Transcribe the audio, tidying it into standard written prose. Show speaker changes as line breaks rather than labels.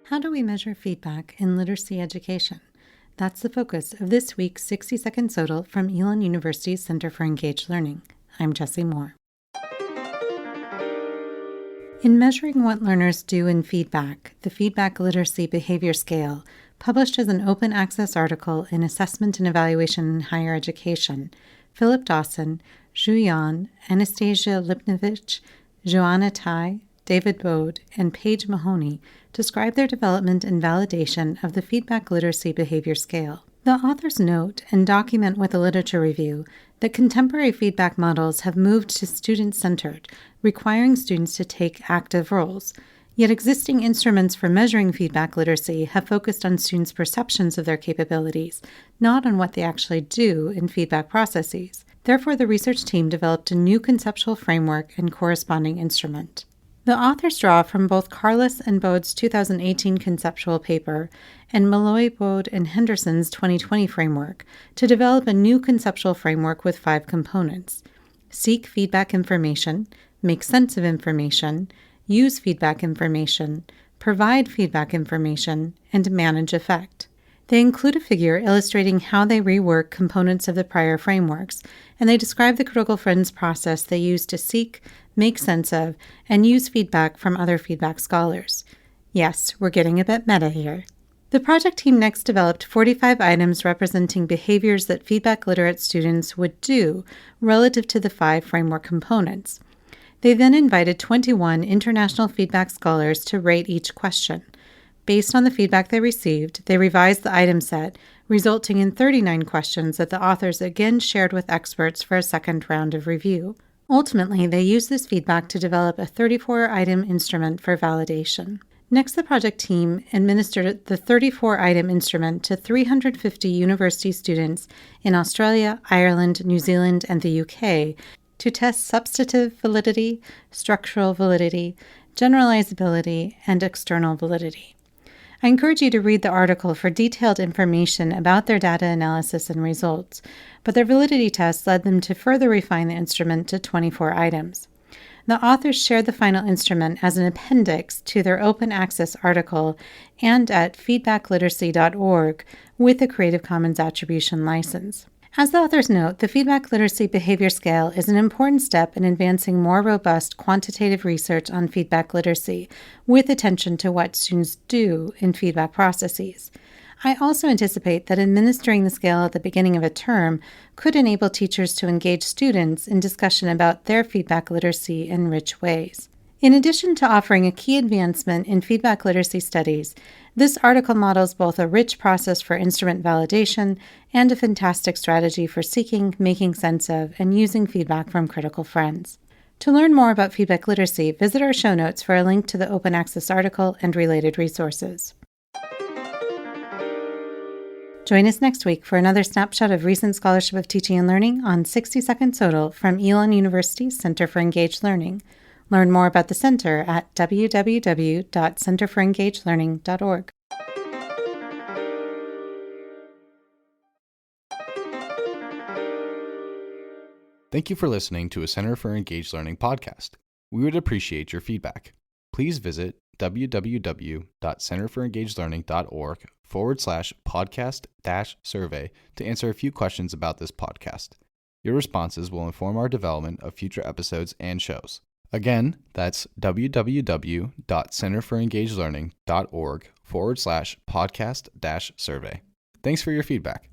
How do we measure feedback in literacy education? That's the focus of this week's 60-second SoTL from Elon University's Center for Engaged Learning. I'm Jessie Moore. In measuring what learners do in feedback, the Feedback Literacy Behavior Scale, published as an open access article in Assessment and Evaluation in Higher Education, Philip Dawson, Zhu Yan, Anastasia Lipnovich, Joanna Tai, David Bode, and Paige Mahoney describe their development and validation of the Feedback Literacy Behavior Scale. The authors note and document with a literature review that contemporary feedback models have moved to student-centered, requiring students to take active roles. Yet existing instruments for measuring feedback literacy have focused on students' perceptions of their capabilities, not on what they actually do in feedback processes. Therefore, the research team developed a new conceptual framework and corresponding instrument. The authors draw from both Carless and Bode's 2018 conceptual paper and Malloy, Bode, and Henderson's 2020 framework to develop a new conceptual framework with 5 components: seek feedback information, make sense of information, use feedback information, provide feedback information, and manage effect. They include a figure illustrating how they rework components of the prior frameworks, and they describe the critical friends process they use to seek, make sense of, and use feedback from other feedback scholars. Yes, we're getting a bit meta here. The project team next developed 45 items representing behaviors that feedback literate students would do relative to the 5 framework components. They then invited 21 international feedback scholars to rate each question. Based on the feedback they received, they revised the item set, resulting in 39 questions that the authors again shared with experts for a second round of review. Ultimately, they used this feedback to develop a 34-item instrument for validation. Next, the project team administered the 34-item instrument to 350 university students in Australia, Ireland, New Zealand, and the UK to test substantive validity, structural validity, generalizability, and external validity. I encourage you to read the article for detailed information about their data analysis and results, but their validity tests led them to further refine the instrument to 24 items. The authors shared the final instrument as an appendix to their open access article and at feedbackliteracy.org with a Creative Commons Attribution license. As the authors note, the Feedback Literacy Behavior Scale is an important step in advancing more robust quantitative research on feedback literacy, with attention to what students do in feedback processes. I also anticipate that administering the scale at the beginning of a term could enable teachers to engage students in discussion about their feedback literacy in rich ways. In addition to offering a key advancement in feedback literacy studies, this article models both a rich process for instrument validation and a fantastic strategy for seeking, making sense of, and using feedback from critical friends. To learn more about feedback literacy, visit our show notes for a link to the open access article and related resources. Join us next week for another snapshot of recent scholarship of teaching and learning on 60-second SoTL from Elon University's Center for Engaged Learning. Learn more about the center at www.centerforengagedlearning.org.
Thank you for listening to a Center for Engaged Learning podcast. We would appreciate your feedback. Please visit www.centerforengagedlearning.org/podcast-survey to answer a few questions about this podcast. Your responses will inform our development of future episodes and shows. Again, that's www.centerforengagedlearning.org/podcast-survey. Thanks for your feedback.